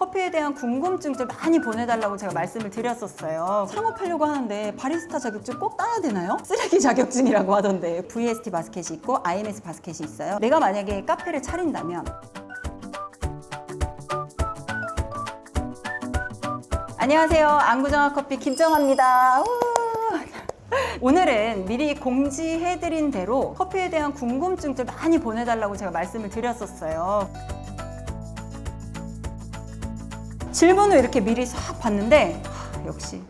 커피에 대한 궁금증들 많이 보내달라고 제가 말씀을 드렸었어요. 창업하려고 하는데 바리스타 자격증 꼭 따야 되나요? 쓰레기 자격증이라고 하던데 VST 바스켓이 있고 IMS 바스켓이 있어요. 내가 만약에 카페를 차린다면 안녕하세요. 안구정화커피 김정화입니다. 오늘은 미리 공지해드린 대로 커피에 대한 궁금증들 많이 보내달라고 제가 말씀을 드렸었어요. 질문을 이렇게 미리 싹 봤는데 역시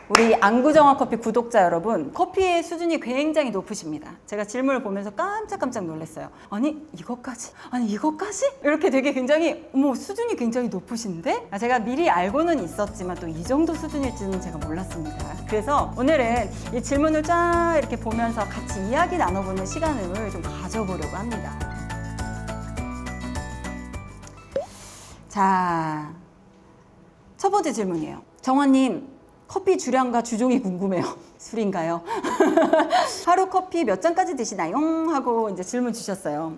우리 안구정화커피 구독자 여러분, 커피의 수준이 굉장히 높으십니다. 제가 질문을 보면서 깜짝깜짝 놀랐어요. 아니 이것까지? 이렇게 되게 굉장히 수준이 굉장히 높으신데? 제가 미리 알고는 있었지만 또 이 정도 수준일지는 제가 몰랐습니다. 그래서 오늘은 이 질문을 쫙 이렇게 보면서 같이 이야기 나눠보는 시간을 좀 가져보려고 합니다. 자, 첫 번째 질문이에요. 정화님, 커피 주량과 주종이 궁금해요. 술인가요? 하루 커피 몇 잔까지 드시나요? 하고 이제 질문 주셨어요.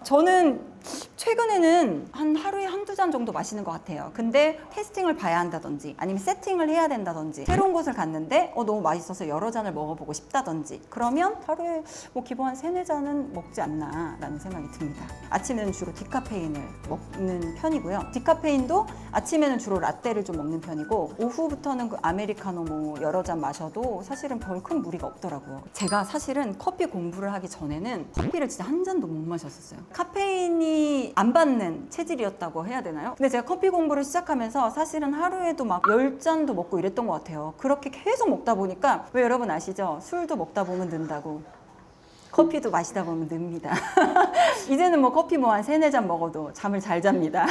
저는 최근에는 한 하루에 한두 잔 정도 마시는 것 같아요. 근데 테스팅을 봐야 한다든지 아니면 세팅을 해야 된다든지 새로운 곳을 갔는데 너무 맛있어서 여러 잔을 먹어보고 싶다든지 그러면 하루에 기본 한 3-4잔은 먹지 않나 라는 생각이 듭니다. 아침에는 주로 디카페인을 먹는 편이고요. 디카페인도 아침에는 주로 라떼를 좀 먹는 편이고 오후부터는 그 아메리카노 여러 잔 마셔도 사실은 별 큰 무리가 없더라고요. 제가 사실은 커피 공부를 하기 전에는 커피를 진짜 한 잔도 못 마셨었어요. 카페인이 안 받는 체질이었다고 해야 되나요? 근데 제가 커피 공부를 시작하면서 사실은 하루에도 막 10잔도 먹고 이랬던 것 같아요. 그렇게 계속 먹다 보니까 왜 여러분 아시죠? 술도 먹다 보면 는다고. 커피도 마시다 보면 늡니다. 이제는 커피 한 3-4잔 먹어도 잠을 잘 잡니다.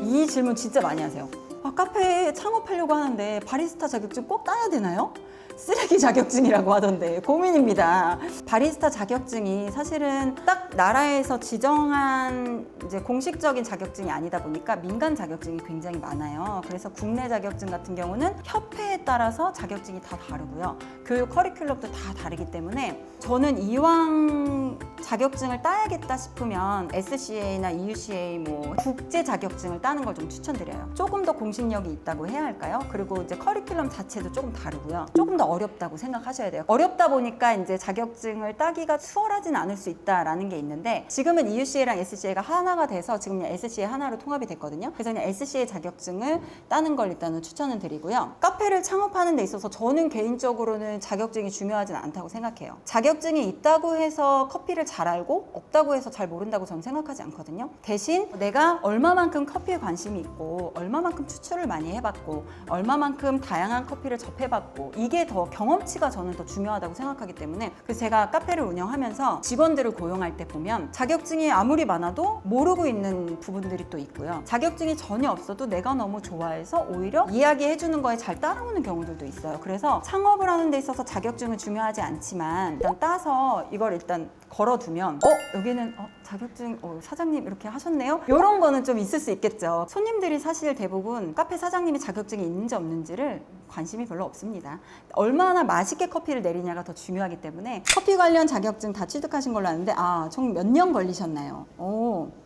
이 질문 진짜 많이 하세요. 카페에 창업하려고 하는데 바리스타 자격증 꼭 따야 되나요? 쓰레기 자격증이라고 하던데 고민입니다. 바리스타 자격증이 사실은 딱 나라에서 지정한 이제 공식적인 자격증이 아니다 보니까 민간 자격증이 굉장히 많아요. 그래서 국내 자격증 같은 경우는 협회에 따라서 자격증이 다 다르고요. 교육 커리큘럼도 다 다르기 때문에 저는 이왕 자격증을 따야겠다 싶으면 SCA나 EUCA 국제 자격증을 따는 걸 좀 추천드려요. 조금 더 공신력이 있다고 해야 할까요? 그리고 이제 커리큘럼 자체도 조금 다르고요. 조금 더 어렵다고 생각하셔야 돼요. 어렵다 보니까 이제 자격증을 따기가 수월하진 않을 수 있다라는 게 있는데 지금은 EUCA랑 SCA가 하나가 돼서 지금 그냥 SCA 하나로 통합이 됐거든요. 그래서 그냥 SCA 자격증을 따는 걸 일단은 추천을 드리고요. 카페를 창업하는 데 있어서 저는 개인적으로는 자격증이 중요하진 않다고 생각해요. 자격증이 있다고 해서 커피를 잘 알고 없다고 해서 잘 모른다고 저는 생각하지 않거든요. 대신 내가 얼마만큼 커피에 관심이 있고 얼마만큼 추출을 많이 해봤고 얼마만큼 다양한 커피를 접해봤고 이게 더 경험치가 저는 더 중요하다고 생각하기 때문에 그래서 제가 카페를 운영하면서 직원들을 고용할 때 보면 자격증이 아무리 많아도 모르고 있는 부분들이 또 있고요. 자격증이 전혀 없어도 내가 너무 좋아해서 오히려 이야기해주는 거에 잘 따라오는 경우들도 있어요. 그래서 창업을 하는 데 있어서 자격증은 중요하지 않지만 일단 따서 이걸 일단 걸어두면 여기는 자격증 사장님 이렇게 하셨네요? 이런 거는 좀 있을 수 있겠죠. 손님들이 사실 대부분 카페 사장님이 자격증이 있는지 없는지를 관심이 별로 없습니다. 얼마나 맛있게 커피를 내리냐가 더 중요하기 때문에 커피 관련 자격증 다 취득하신 걸로 아는데 총 몇 년 걸리셨나요?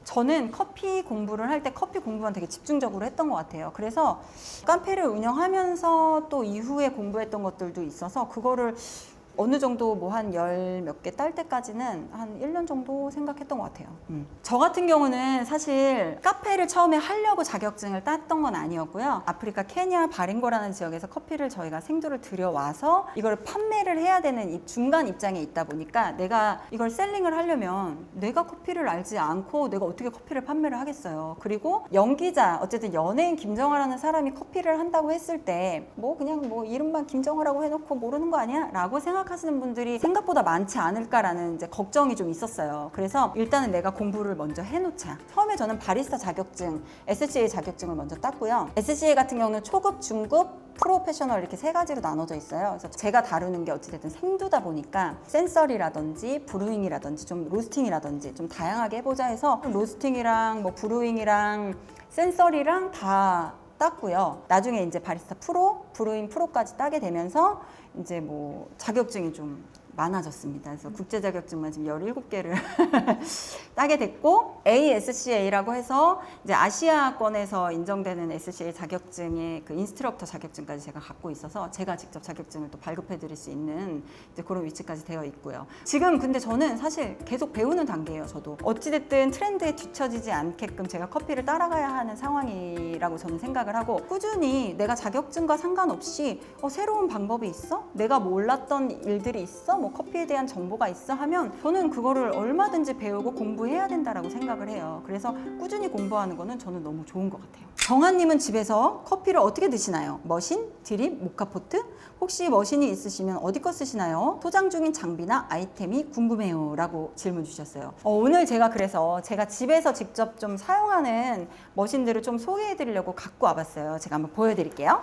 저는 커피 공부를 할 때 커피 공부만 되게 집중적으로 했던 것 같아요. 그래서 카페를 운영하면서 또 이후에 공부했던 것들도 있어서 그거를 어느 정도 한 10몇 개 딸 때까지는 한 1년 정도 생각했던 것 같아요. 저 같은 경우는 사실 카페를 처음에 하려고 자격증을 땄던 건 아니었고요. 아프리카 케냐 바링고라는 지역에서 커피를 저희가 생두를 들여와서 이걸 판매를 해야 되는 중간 입장에 있다 보니까 내가 이걸 셀링을 하려면 내가 커피를 알지 않고 내가 어떻게 커피를 판매를 하겠어요. 그리고 연기자, 어쨌든 연예인 김정화라는 사람이 커피를 한다고 했을 때 그냥 이름만 김정화라고 해놓고 모르는 거 아니야? 라고 생각하시는 분들이 생각보다 많지 않을까라는 이제 걱정이 좀 있었어요. 그래서 일단은 내가 공부를 먼저 해놓자. 처음에 저는 바리스타 자격증, SCA 자격증을 먼저 땄고요. SCA 같은 경우는 초급, 중급, 프로페셔널 이렇게 3가지로 나눠져 있어요. 그래서 제가 다루는 게 어찌됐든 생두다 보니까 센서리라든지 브루잉이라든지 좀 로스팅이라든지 좀 다양하게 해보자 해서 로스팅이랑 브루잉이랑 센서리랑 다 땄고요. 나중에 이제 바리스타 프로, 브루잉 프로까지 따게 되면서 이제 자격증이 좀 많아졌습니다. 그래서 국제 자격증만 지금 17개를 따게 됐고, ASCA라고 해서 이제 아시아권에서 인정되는 SCA 자격증의 그 인스트럭터 자격증까지 제가 갖고 있어서 제가 직접 자격증을 또 발급해 드릴 수 있는 이제 그런 위치까지 되어 있고요. 지금 근데 저는 사실 계속 배우는 단계예요. 저도 어찌됐든 트렌드에 뒤처지지 않게끔 제가 커피를 따라가야 하는 상황이라고 저는 생각을 하고, 꾸준히 내가 자격증과 상관없이 새로운 방법이 있어? 내가 몰랐던 일들이 있어? 뭐 커피에 대한 정보가 있어? 하면 저는 그거를 얼마든지 배우고 공부해야 된다라고 생각을 해요. 그래서 꾸준히 공부하는 거는 저는 너무 좋은 것 같아요. 정한님은 집에서 커피를 어떻게 드시나요? 머신, 드립, 모카포트? 혹시 머신이 있으시면 어디 거 쓰시나요? 소장 중인 장비나 아이템이 궁금해요 라고 질문 주셨어요. 오늘 제가 그래서 제가 집에서 직접 좀 사용하는 머신들을 좀 소개해 드리려고 갖고 와봤어요. 제가 한번 보여드릴게요.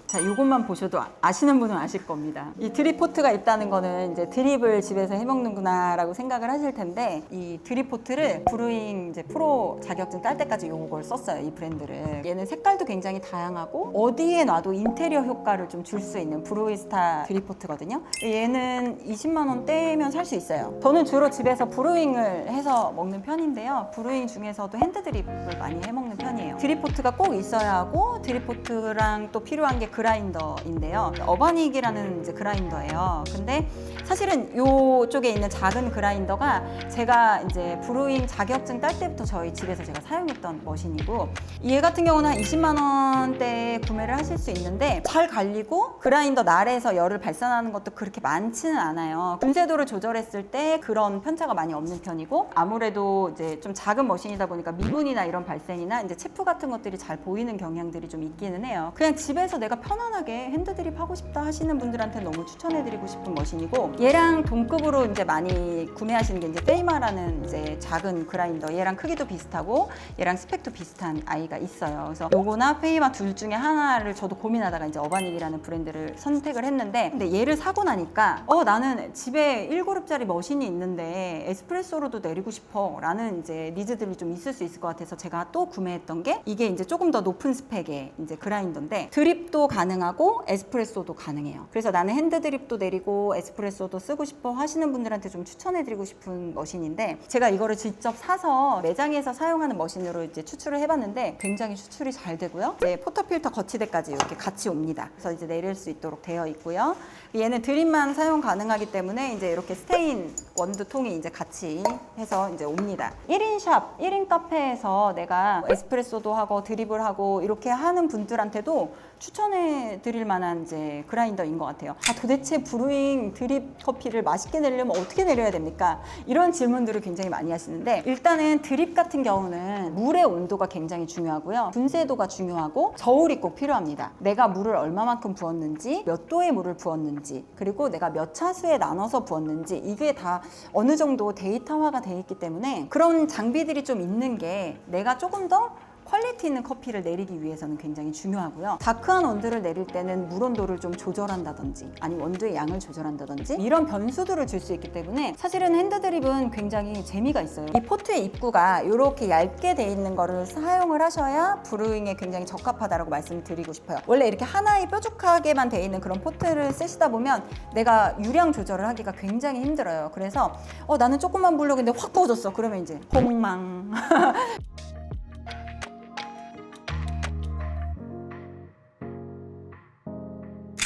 자, 이것만 보셔도 아시는 분은 아실 겁니다. 이 드립포트가 있다는 거는 이제 드립을 집에서 해먹는구나 라고 생각을 하실 텐데, 이 드립포트를 브루잉 이제 프로 자격증 딸 때까지 이걸 썼어요. 이 브랜드를. 얘는 색깔도 굉장히 다양하고 어디에 놔도 인테리어 효과를 좀 줄 수 있는 브루이스타 드립포트거든요. 얘는 20만 원대면 살 수 있어요. 저는 주로 집에서 브루잉을 해서 먹는 편인데요. 브루잉 중에서도 핸드드립을 많이 해먹는 편이에요. 드립포트가 꼭 있어야 하고, 드립포트랑 또 필요한 게 그라인더인데요. 어바닉이라는 이제 그라인더예요. 근데 사실은 이쪽에 있는 작은 그라인더가 제가 이제 브루잉 자격증 딸 때부터 저희 집에서 제가 사용했던 머신이고, 얘 같은 경우는 한 20만 원대에 구매를 하실 수 있는데, 잘 갈리고 그라인더 날에서 열을 발산하는 것도 그렇게 많지는 않아요. 분쇄도를 조절했을 때 그런 편차가 많이 없는 편이고, 아무래도 이제 좀 작은 머신이다 보니까 미분이나 이런 발생이나 이제 체프 같은 것들이 잘 보이는 경향들이 좀 있기는 해요. 그냥 집에서 내가 편안하게 핸드드립 하고 싶다 하시는 분들한테 너무 추천해드리고 싶은 머신이고, 얘랑 동급으로 이제 많이 구매하시는 게 이제 페이마라는 이제 작은 그라인더, 얘랑 크기도 비슷하고 얘랑 스펙도 비슷한 아이가 있어요. 그래서 요거나 페이마 둘 중에 하나를 저도 고민하다가 이제 어바닉이라는 브랜드를 선택을 했는데, 근데 얘를 사고 나니까 나는 집에 1그룹짜리 머신이 있는데 에스프레소로도 내리고 싶어 라는 이제 니즈들이 좀 있을 수 있을 것 같아서 제가 또 구매했던 게 이게 이제 조금 더 높은 스펙의 이제 그라인더인데, 드립도 가능하고 에스프레소도 가능해요. 그래서 나는 핸드 드립도 내리고 에스프레소도 쓰고 싶어 하시는 분들한테 좀 추천해드리고 싶은 머신인데, 제가 이거를 직접 사서 매장에서 사용하는 머신으로 이제 추출을 해봤는데 굉장히 추출이 잘 되고요. 이제 포터필터 거치대까지 이렇게 같이 옵니다. 그래서 이제 내릴 수 있도록 되어 있고요. 얘는 드립만 사용 가능하기 때문에 이제 이렇게 스테인 원두통이 이제 같이 해서 이제 옵니다. 1인 샵, 1인 카페에서 내가 에스프레소도 하고 드립을 하고 이렇게 하는 분들한테도 추천해 드릴 만한 이제 그라인더인 것 같아요. 도대체 브루잉 드립 커피를 맛있게 내려면 어떻게 내려야 됩니까? 이런 질문들을 굉장히 많이 하시는데, 일단은 드립 같은 경우는 물의 온도가 굉장히 중요하고요. 분쇄도가 중요하고 저울이 꼭 필요합니다. 내가 물을 얼마만큼 부었는지, 몇 도의 물을 부었는지, 그리고 내가 몇 차수에 나눠서 부었는지, 이게 다 어느 정도 데이터화가 돼 있기 때문에 그런 장비들이 좀 있는 게 내가 조금 더 퀄리티 있는 커피를 내리기 위해서는 굉장히 중요하고요. 다크한 원두를 내릴 때는 물 온도를 좀 조절한다든지, 아니면 원두의 양을 조절한다든지, 이런 변수들을 줄 수 있기 때문에 사실은 핸드드립은 굉장히 재미가 있어요. 이 포트의 입구가 이렇게 얇게 돼 있는 거를 사용을 하셔야 브루잉에 굉장히 적합하다고 말씀을 드리고 싶어요. 원래 이렇게 하나의 뾰족하게만 돼 있는 그런 포트를 쓰시다 보면 내가 유량 조절을 하기가 굉장히 힘들어요. 그래서 나는 조금만 부으려고 했는데 확 부어졌어. 그러면 이제 폭망.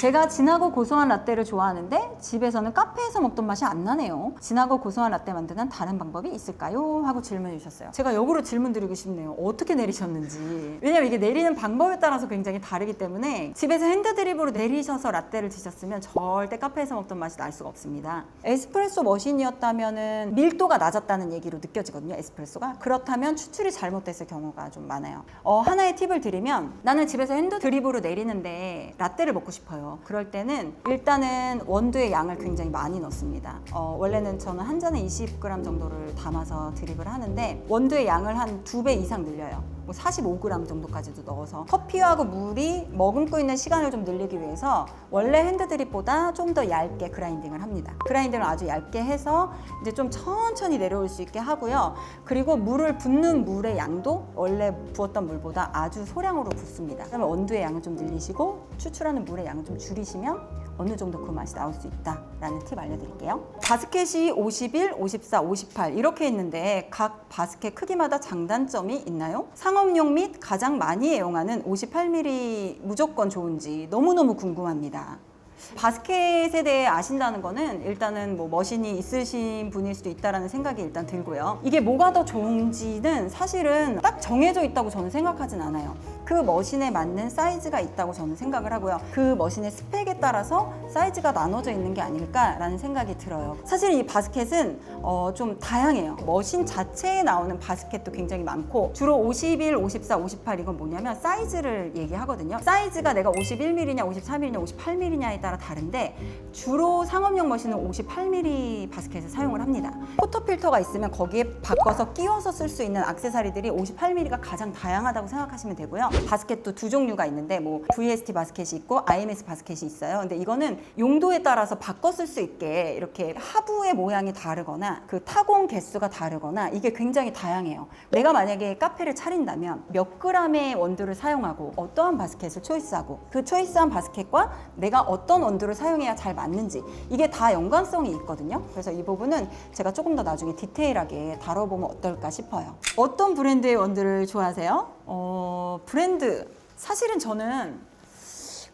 제가 진하고 고소한 라떼를 좋아하는데 집에서는 카페에서 먹던 맛이 안 나네요. 진하고 고소한 라떼 만드는 다른 방법이 있을까요? 하고 질문해 주셨어요. 제가 역으로 질문 드리고 싶네요. 어떻게 내리셨는지. 왜냐면 이게 내리는 방법에 따라서 굉장히 다르기 때문에, 집에서 핸드드립으로 내리셔서 라떼를 드셨으면 절대 카페에서 먹던 맛이 날 수가 없습니다. 에스프레소 머신이었다면 밀도가 낮았다는 얘기로 느껴지거든요. 에스프레소가. 그렇다면 추출이 잘못됐을 경우가 좀 많아요. 하나의 팁을 드리면, 나는 집에서 핸드드립으로 내리는데 라떼를 먹고 싶어요. 그럴 때는 일단은 원두의 양을 굉장히 많이 넣습니다. 원래는 저는 한 잔에 20g 정도를 담아서 드립을 하는데, 원두의 양을 한 2배 이상 늘려요. 45g 정도까지도 넣어서 커피하고 물이 머금고 있는 시간을 좀 늘리기 위해서 원래 핸드드립보다 좀 더 얇게 그라인딩을 합니다. 그라인딩을 아주 얇게 해서 이제 좀 천천히 내려올 수 있게 하고요. 그리고 물을 붓는 물의 양도 원래 부었던 물보다 아주 소량으로 붓습니다. 그러면 원두의 양을 좀 늘리시고 추출하는 물의 양을 좀 줄이시면 어느 정도 그 맛이 나올 수 있다라는 팁 알려드릴게요. 바스켓이 51, 54, 58 이렇게 있는데 각 바스켓 크기마다 장단점이 있나요? 상업용 및 가장 많이 애용하는 58mm 무조건 좋은지 너무너무 궁금합니다. 바스켓에 대해 아신다는 거는 일단은 뭐 머신이 있으신 분일 수도 있다라는 생각이 일단 들고요. 이게 뭐가 더 좋은지는 사실은 딱 정해져 있다고 저는 생각하진 않아요. 그 머신에 맞는 사이즈가 있다고 저는 생각을 하고요. 그 머신의 스펙에 따라서 사이즈가 나눠져 있는 게 아닐까라는 생각이 들어요. 사실 이 바스켓은 좀 다양해요. 머신 자체에 나오는 바스켓도 굉장히 많고 주로 51, 54, 58 이건 뭐냐면 사이즈를 얘기하거든요. 사이즈가 내가 51mm냐, 53mm냐, 58mm냐에 따라 다른데 주로 상업용 머신은 58mm 바스켓을 사용을 합니다. 포토 필터가 있으면 거기에 바꿔서 끼워서 쓸 수 있는 액세서리들이 58mm가 가장 다양하다고 생각하시면 되고요. 바스켓도 두 종류가 있는데 뭐 VST 바스켓이 있고 IMS 바스켓이 있어요. 근데 이거는 용도에 따라서 바꿔 쓸 수 있게 이렇게 하부의 모양이 다르거나 그 타공 개수가 다르거나 이게 굉장히 다양해요. 내가 만약에 카페를 차린다면 몇 그램의 원두를 사용하고 어떠한 바스켓을 초이스하고 그 초이스한 바스켓과 내가 어떤 원두를 사용해야 잘 맞는지 이게 다 연관성이 있거든요. 그래서 이 부분은 제가 조금 더 나중에 디테일하게 다뤄보면 어떨까 싶어요. 어떤 브랜드의 원두를 좋아하세요? 브랜드 사실은 저는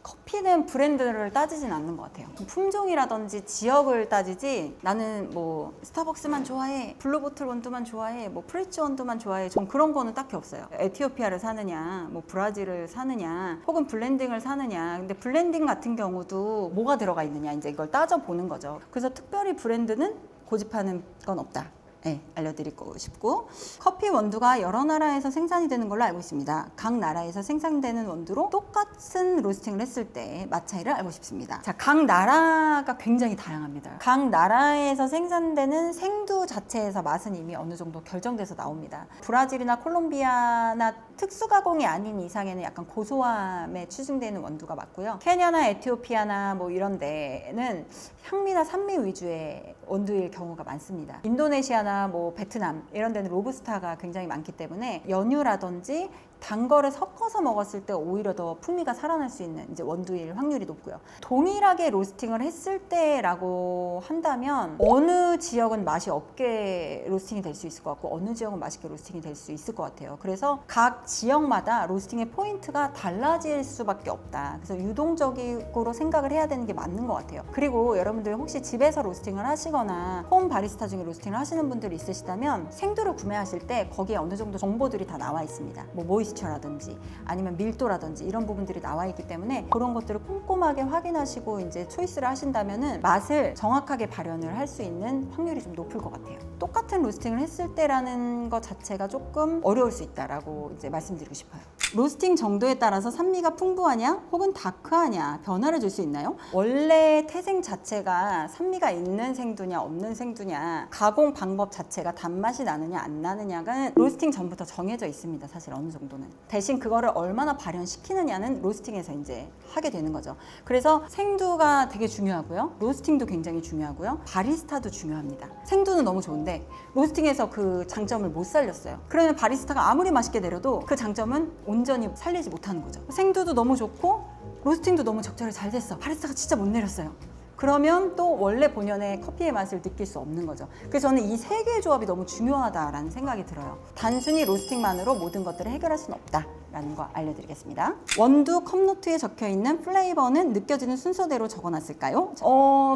커피는 브랜드를 따지진 않는 것 같아요. 품종이라든지 지역을 따지지 나는 뭐 스타벅스만 좋아해, 블루보틀 원두만 좋아해, 뭐 프리츠 원두만 좋아해. 전 그런 거는 딱히 없어요. 에티오피아를 사느냐, 뭐 브라질을 사느냐, 혹은 블렌딩을 사느냐. 근데 블렌딩 같은 경우도 뭐가 들어가 있느냐 이제 이걸 따져보는 거죠. 그래서 특별히 브랜드는 고집하는 건 없다. 네, 알려드리고 싶고 커피 원두가 여러 나라에서 생산이 되는 걸로 알고 있습니다. 각 나라에서 생산되는 원두로 똑같은 로스팅을 했을 때 맛 차이를 알고 싶습니다. 자, 각 나라가 굉장히 다양합니다. 각 나라에서 생산되는 생두 자체에서 맛은 이미 어느 정도 결정돼서 나옵니다. 브라질이나 콜롬비아나 특수 가공이 아닌 이상에는 약간 고소함에 추진되는 원두가 맞고요. 케냐나 에티오피아나 뭐 이런 데는 향미나 산미 위주의 원두일 경우가 많습니다. 인도네시아나 뭐 베트남 이런 데는 로부스타가 굉장히 많기 때문에 연유라든지 단 거를 섞어서 먹었을 때 오히려 더 풍미가 살아날 수 있는 이제 원두일 확률이 높고요. 동일하게 로스팅을 했을 때라고 한다면 어느 지역은 맛이 없게 로스팅이 될 수 있을 것 같고 어느 지역은 맛있게 로스팅이 될 수 있을 것 같아요. 그래서 각 지역마다 로스팅의 포인트가 달라질 수밖에 없다. 그래서 유동적으로 생각을 해야 되는 게 맞는 것 같아요. 그리고 여러분들 혹시 집에서 로스팅을 하시거나 홈 바리스타 중에 로스팅을 하시는 분들이 있으시다면 생두를 구매하실 때 거기에 어느 정도 정보들이 다 나와 있습니다. 뭐 모이스처라든지 아니면 밀도라든지 이런 부분들이 나와 있기 때문에 그런 것들을 꼼꼼하게 확인하시고 이제 초이스를 하신다면은 맛을 정확하게 발현을 할 수 있는 확률이 좀 높을 것 같아요. 똑같은 로스팅을 했을 때라는 것 자체가 조금 어려울 수 있다라고 이제 말씀드리고 싶어요. 로스팅 정도에 따라서 산미가 풍부하냐 혹은 다크하냐 변화를 줄 수 있나요? 원래 태생 자체가 산미가 있는 생두냐 없는 생두냐 가공 방법 자체가 단맛이 나느냐 안 나느냐가 로스팅 전부터 정해져 있습니다. 사실 어느 정도는. 대신 그거를 얼마나 발현시키느냐는 로스팅에서 이제 하게 되는 거죠. 그래서 생두가 되게 중요하고요. 로스팅도 굉장히 중요하고요. 바리스타도 중요합니다. 생두는 너무 좋은데 로스팅에서 그 장점을 못 살렸어요. 그러면 바리스타가 아무리 맛있게 내려도 그 장점은 온전히 살리지 못하는 거죠. 생두도 너무 좋고 로스팅도 너무 적절히 잘 됐어. 바리스타가 진짜 못 내렸어요. 그러면 또 원래 본연의 커피의 맛을 느낄 수 없는 거죠. 그래서 저는 이 세 개의 조합이 너무 중요하다라는 생각이 들어요. 단순히 로스팅만으로 모든 것들을 해결할 수는 없다라는 거 알려드리겠습니다. 원두 컵노트에 적혀있는 플레이버는 느껴지는 순서대로 적어놨을까요?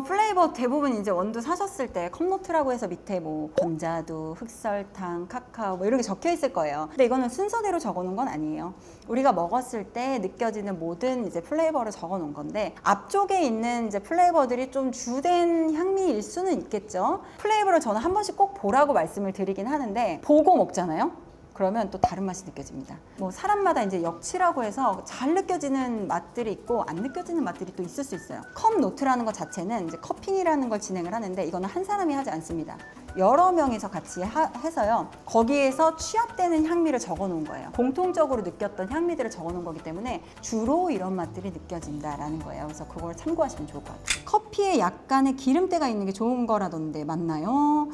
플레이버 대부분 이제 원두 사셨을 때 컵노트라고 해서 밑에 뭐 건자두, 흑설탕, 카카오 뭐 이렇게 적혀있을 거예요. 근데 이거는 순서대로 적어놓은 건 아니에요. 우리가 먹었을 때 느껴지는 모든 이제 플레이버를 적어놓은 건데 앞쪽에 있는 이제 플레이버들이 좀 주된 향미일 수는 있겠죠. 플레이버를 저는 한 번씩 꼭 보라고 말씀을 드리긴 하는데 보고 먹잖아요. 그러면 또 다른 맛이 느껴집니다. 뭐 사람마다 이제 역치라고 해서 잘 느껴지는 맛들이 있고 안 느껴지는 맛들이 또 있을 수 있어요. 컵 노트라는 것 자체는 이제 커핑이라는 걸 진행을 하는데 이거는 한 사람이 하지 않습니다. 여러 명이서 같이 해서요. 거기에서 취합되는 향미를 적어 놓은 거예요. 공통적으로 느꼈던 향미들을 적어 놓은 거기 때문에 주로 이런 맛들이 느껴진다라는 거예요. 그래서 그걸 참고하시면 좋을 것 같아요. 커피에 약간의 기름때가 있는 게 좋은 거라던데 맞나요?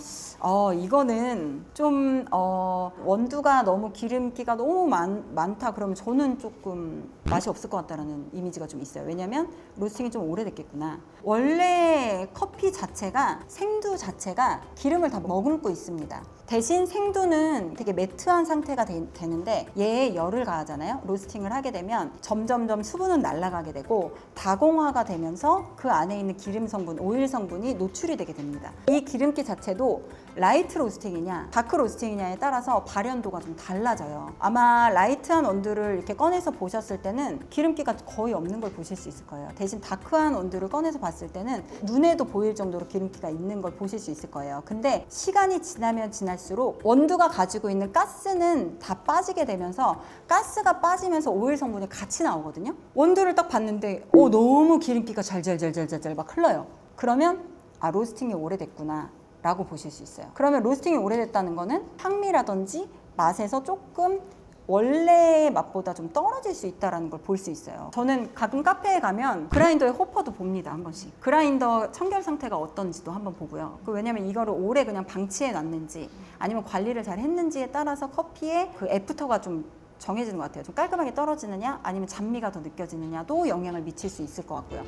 이거는 좀 원두가 너무 기름기가 너무 많다 그러면 저는 조금 맛이 없을 것 같다라는 이미지가 좀 있어요. 왜냐면 로스팅이 좀 오래됐겠구나. 원래 커피 자체가 생두 자체가 기름을 다 머금고 있습니다. 대신 생두는 되게 매트한 상태가 되는데 얘에 열을 가하잖아요. 로스팅을 하게 되면 점점점 수분은 날아가게 되고 다공화가 되면서 그 안에 있는 기름 성분, 오일 성분이 노출이 되게 됩니다. 이 기름기 자체도 라이트 로스팅이냐 다크 로스팅이냐에 따라서 발연도가 좀 달라져요. 아마 라이트한 원두를 이렇게 꺼내서 보셨을 때는 기름기가 거의 없는 걸 보실 수 있을 거예요. 대신 다크한 원두를 꺼내서 봤을 때는 눈에도 보일 정도로 기름기가 있는 걸 보실 수 있을 거예요. 근데 시간이 지나면 지날수록 원두가 가지고 있는 가스는 다 빠지게 되면서 가스가 빠지면서 오일 성분이 같이 나오거든요. 원두를 딱 봤는데 너무 기름기가 잘잘잘잘잘 막 흘러요. 그러면 로스팅이 오래됐구나 라고 보실 수 있어요. 그러면 로스팅이 오래됐다는 거는 향미라든지 맛에서 조금 원래의 맛보다 좀 떨어질 수 있다는 걸 볼 수 있어요. 저는 가끔 카페에 가면 그라인더의 호퍼도 봅니다. 한 번씩. 그라인더 청결 상태가 어떤지도 한번 보고요. 왜냐면 이거를 오래 그냥 방치해 놨는지 아니면 관리를 잘 했는지에 따라서 커피의 그 애프터가 좀 정해지는 것 같아요. 좀 깔끔하게 떨어지느냐 아니면 잔미가 더 느껴지느냐도 영향을 미칠 수 있을 것 같고요.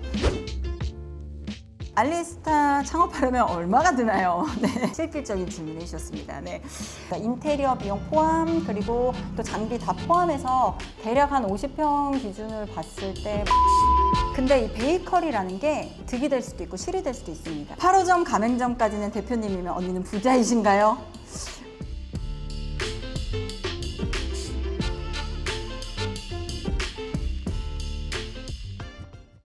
알리스타 창업하려면 얼마가 드나요? 네, 실질적인 질문을 해주셨습니다. 네. 인테리어 비용 포함 그리고 또 장비 다 포함해서 대략 한 50평 기준을 봤을 때 근데 이 베이커리라는 게 득이 될 수도 있고 실이 될 수도 있습니다. 8호점 가맹점까지는 대표님이면 언니는 부자이신가요?